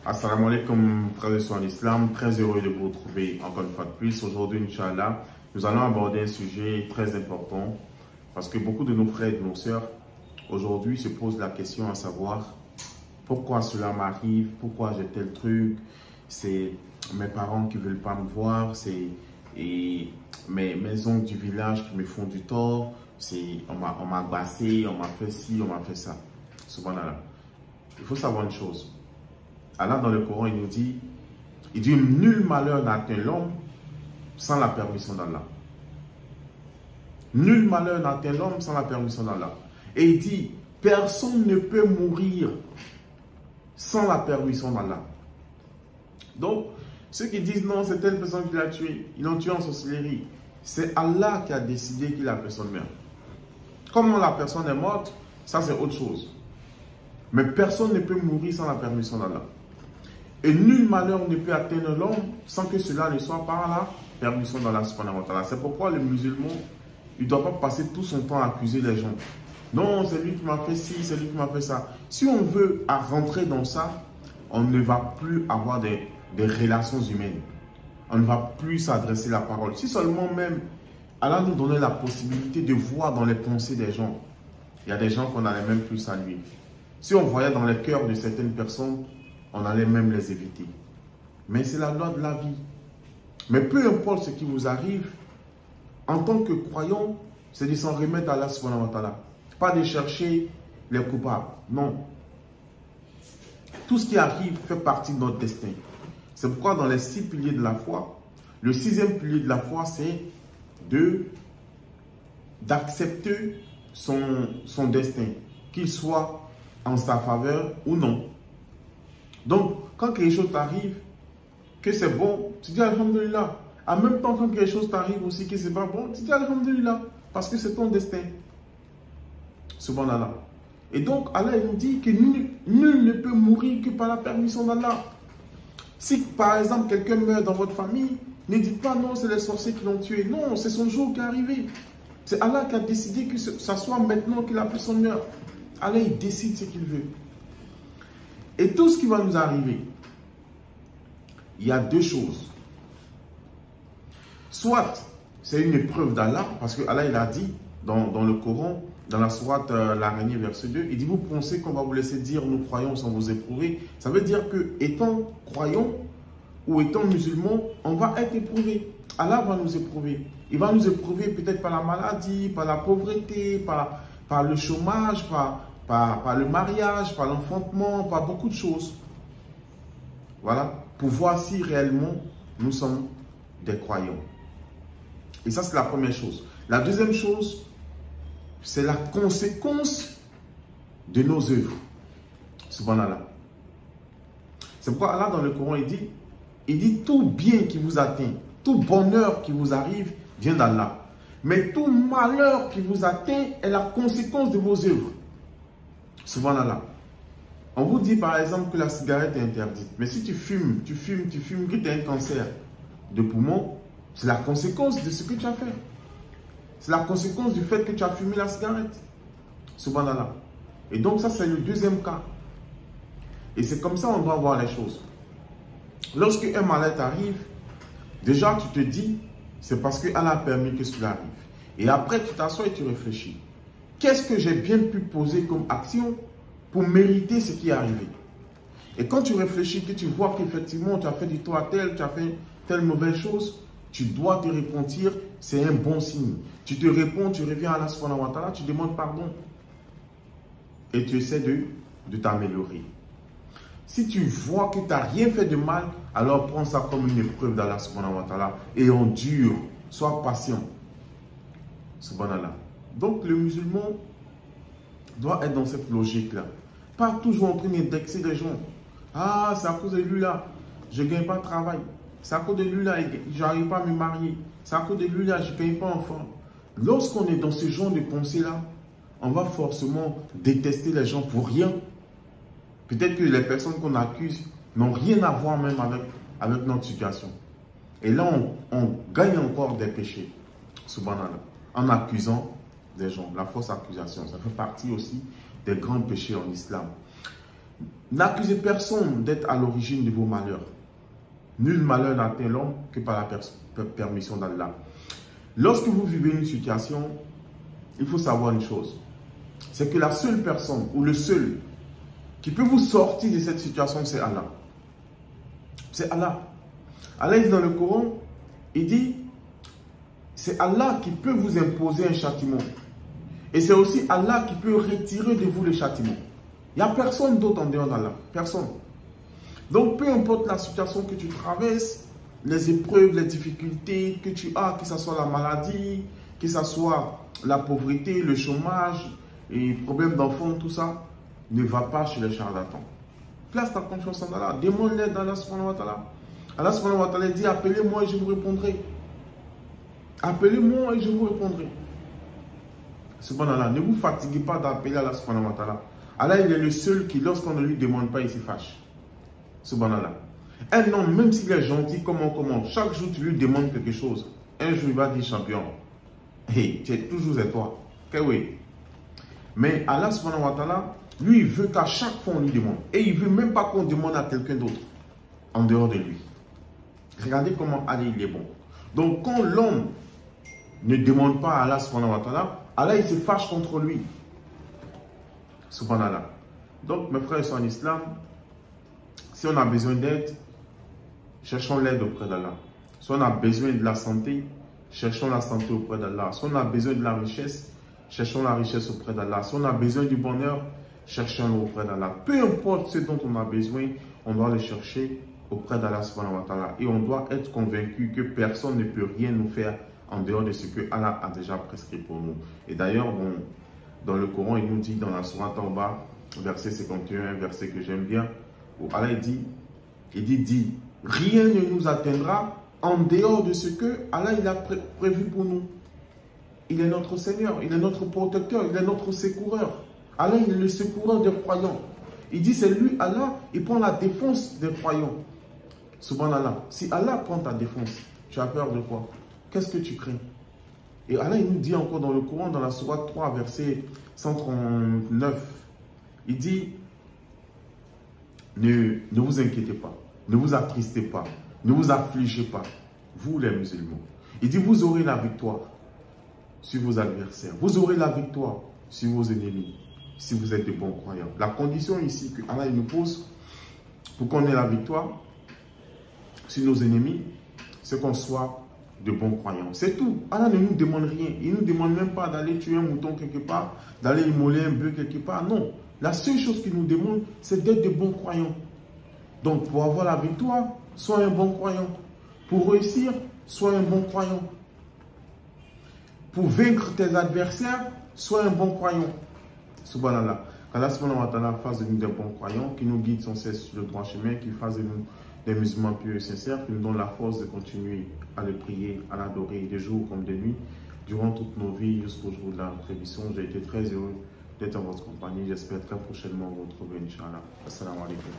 Assalamu alaikum, frères et sœurs en islam. Très heureux de vous retrouver encore une fois de plus. Aujourd'hui, Inch'Allah, nous allons aborder un sujet très important parce que beaucoup de nos frères et de nos sœurs aujourd'hui se posent la question à savoir pourquoi cela m'arrive, pourquoi j'ai tel truc, c'est mes parents qui ne veulent pas me voir, c'est mes oncles du village qui me font du tort, on m'a bassé, on m'a fait ci, on m'a fait ça. Subhanallah. Il faut savoir une chose. Allah dans le Coran, il nous dit, nul malheur n'atteint l'homme sans la permission d'Allah. Nul malheur n'atteint l'homme sans la permission d'Allah. Et il dit, personne ne peut mourir sans la permission d'Allah. Donc, ceux qui disent non, c'est telle personne qui l'a tué, ils l'ont tué en sorcellerie. C'est Allah qui a décidé que la personne meurt. Comment la personne est morte, ça c'est autre chose. Mais personne ne peut mourir sans la permission d'Allah. Et nul malheur ne peut atteindre l'homme sans que cela ne soit par la permission d'Allah subhanahu wa ta'ala. C'est pourquoi le musulman, il ne doit pas passer tout son temps à accuser les gens. Non, c'est lui qui m'a fait ci, c'est lui qui m'a fait ça. Si on veut rentrer dans ça, on ne va plus avoir des relations humaines. On ne va plus s'adresser la parole. Si seulement même Allah nous donnait la possibilité de voir dans les pensées des gens, il y a des gens qu'on n'allait même plus saluer. Si on voyait dans les cœurs de certaines personnes, on allait même les éviter. Mais c'est la loi de la vie. Mais peu importe ce qui vous arrive, en tant que croyant, c'est de s'en remettre à Allah subhanahu wa ta'ala. Pas de chercher les coupables. Non. Tout ce qui arrive fait partie de notre destin. C'est pourquoi dans les 6 piliers de la foi, le 6e pilier de la foi, c'est d'accepter son destin, qu'il soit en sa faveur ou non. Donc, quand quelque chose t'arrive, que c'est bon, tu dis Alhamdulillah. En même temps, quand quelque chose t'arrive aussi que c'est pas bon, tu dis Alhamdulillah. Parce que c'est ton destin. Subhanallah. Et donc, Allah il nous dit que nul ne peut mourir que par la permission d'Allah. Si, par exemple, quelqu'un meurt dans votre famille, ne dites pas non, c'est les sorciers qui l'ont tué. Non, c'est son jour qui est arrivé. C'est Allah qui a décidé que ça soit maintenant que la personne meurt. Allah, il décide ce qu'il veut. Et tout ce qui va nous arriver, il y a 2 choses. Soit c'est une épreuve d'Allah, parce que Allah il a dit dans le Coran, dans la sourate l'araignée verset 2, il dit vous pensez qu'on va vous laisser dire nous croyons sans vous éprouver. Ça veut dire que étant croyant ou étant musulman, on va être éprouvé. Allah va nous éprouver. Il va nous éprouver peut-être par la maladie, par la pauvreté, par le chômage, par le mariage, par l'enfantement, par beaucoup de choses. Voilà, pour voir si réellement nous sommes des croyants. Et ça, c'est la première chose. La deuxième chose, c'est la conséquence de nos œuvres. Subhanallah. C'est pourquoi Allah, dans le Coran, il dit tout bien qui vous atteint, tout bonheur qui vous arrive vient d'Allah. Mais tout malheur qui vous atteint est la conséquence de vos œuvres. Subhanallah. On vous dit par exemple que la cigarette est interdite. Mais si tu fumes, que tu as un cancer de poumon, c'est la conséquence de ce que tu as fait. C'est la conséquence du fait que tu as fumé la cigarette. Subhanallah. Et donc ça, c'est le deuxième cas. Et c'est comme ça qu'on doit voir les choses. Lorsque un malheur arrive, déjà tu te dis, c'est parce que Allah a permis que cela arrive. Et après, tu t'assois et tu réfléchis. Qu'est-ce que j'ai bien pu poser comme action pour mériter ce qui est arrivé? Et quand tu réfléchis, que tu vois qu'effectivement tu as fait du tort à tel, tu as fait telle mauvaise chose, tu dois te repentir, c'est un bon signe. Tu te réponds, tu reviens à Allah subhanahu wa ta'ala, tu demandes pardon. Et tu essaies de t'améliorer. Si tu vois que tu n'as rien fait de mal, alors prends ça comme une épreuve d'Allah subhanahu wa ta'ala et endure, sois patient. Subhanallah. Donc le musulman doit être dans cette logique-là. Pas toujours en train d'indexer les gens. Ah, c'est à cause de lui là, je ne gagne pas de travail. C'est à cause de lui là, je n'arrive pas à me marier. C'est à cause de lui là, je ne gagne pas enfant. Lorsqu'on est dans ce genre de pensée-là, on va forcément détester les gens pour rien. Peut-être que les personnes qu'on accuse n'ont rien à voir même avec notre situation. Et là, on gagne encore des péchés. Subhanallah. En accusant des gens, la fausse accusation. Ça fait partie aussi des grands péchés en islam. N'accusez personne d'être à l'origine de vos malheurs. Nul malheur n'atteint l'homme que par la permission d'Allah. Lorsque vous vivez une situation, il faut savoir une chose. C'est que la seule personne ou le seul qui peut vous sortir de cette situation, c'est Allah. C'est Allah. Allah dit dans le Coran, il dit, c'est Allah qui peut vous imposer un châtiment. Et c'est aussi Allah qui peut retirer de vous le châtiment. Il n'y a personne d'autre en dehors d'Allah. Personne. Donc, peu importe la situation que tu traverses, les épreuves, les difficultés que tu as, que ce soit la maladie, que ce soit la pauvreté, le chômage, les problèmes d'enfants, tout ça, ne va pas chez les charlatans. Place ta confiance en Allah. Demande l'aide d'Allah subhanahu wa ta'ala. Allah subhanahu wa ta'ala dit, appelez-moi et je vous répondrai. Appelez-moi et je vous répondrai. Subhanallah, ne vous fatiguez pas d'appeler Allah subhanahu wa ta'ala. Allah, il est le seul qui, lorsqu'on ne lui demande pas, il se fâche. Subhanallah. Un homme, même s'il est gentil, comment, chaque jour tu lui demandes quelque chose. Un jour, il va dire champion. Hey, tu es toujours et toi. Que oui. Mais Allah subhanahu wa ta'ala, lui, il veut qu'à chaque fois on lui demande. Et il ne veut même pas qu'on demande à quelqu'un d'autre en dehors de lui. Regardez comment Allah il est bon. Donc quand l'homme ne demande pas à Allah subhanahu wa ta'ala, Allah il se fâche contre lui. Subhanallah. Donc mes frères et sœurs en islam, si on a besoin d'aide, cherchons l'aide auprès d'Allah. Si on a besoin de la santé, cherchons la santé auprès d'Allah. Si on a besoin de la richesse, cherchons la richesse auprès d'Allah. Si on a besoin du bonheur, cherchons-le auprès d'Allah. Peu importe ce dont on a besoin, on doit le chercher auprès d'Allah subhanahu wa ta'ala. Et on doit être convaincu que personne ne peut rien nous faire en dehors de ce que Allah a déjà prescrit pour nous. Et d'ailleurs, dans le Coran, il nous dit dans la sourate en bas, verset 51, verset que j'aime bien, où Allah dit, rien ne nous atteindra en dehors de ce que Allah il a prévu pour nous. Il est notre Seigneur, il est notre protecteur, il est notre secoureur. Allah, il est le secoureur des croyants. Il dit, c'est lui, Allah, il prend la défense des croyants. Subhanallah. Si Allah prend ta défense, tu as peur de quoi? Qu'est-ce que tu crains? Et Allah, il nous dit encore dans le Coran, dans la sourate 3, verset 139, il dit, ne vous inquiétez pas, ne vous attristez pas, ne vous affligez pas, vous les musulmans. Il dit, vous aurez la victoire sur vos adversaires, vous aurez la victoire sur vos ennemis, si vous êtes de bons croyants. La condition ici que Allah nous pose pour qu'on ait la victoire sur nos ennemis, c'est qu'on soit de bons croyants. C'est tout. Allah ne nous demande rien. Il ne nous demande même pas d'aller tuer un mouton quelque part, d'aller immoler un bœuf quelque part. Non. La seule chose qu'il nous demande, c'est d'être de bons croyants. Donc, pour avoir la victoire, sois un bon croyant. Pour réussir, sois un bon croyant. Pour vaincre tes adversaires, sois un bon croyant. Subhanallah. Qu'Allah subhanahu wa ta'ala fasse de nous des bons croyants, qui nous guide sans cesse sur le droit chemin, qui fasse de nous des musulmans pieux et sincères, qui nous donne la force de continuer à le prier, à l'adorer de jour comme de nuit, durant toutes nos vies jusqu'au jour de la révision. J'ai été très heureux d'être en votre compagnie. J'espère très prochainement vous retrouver, Inch'Allah. Assalamu alaikum.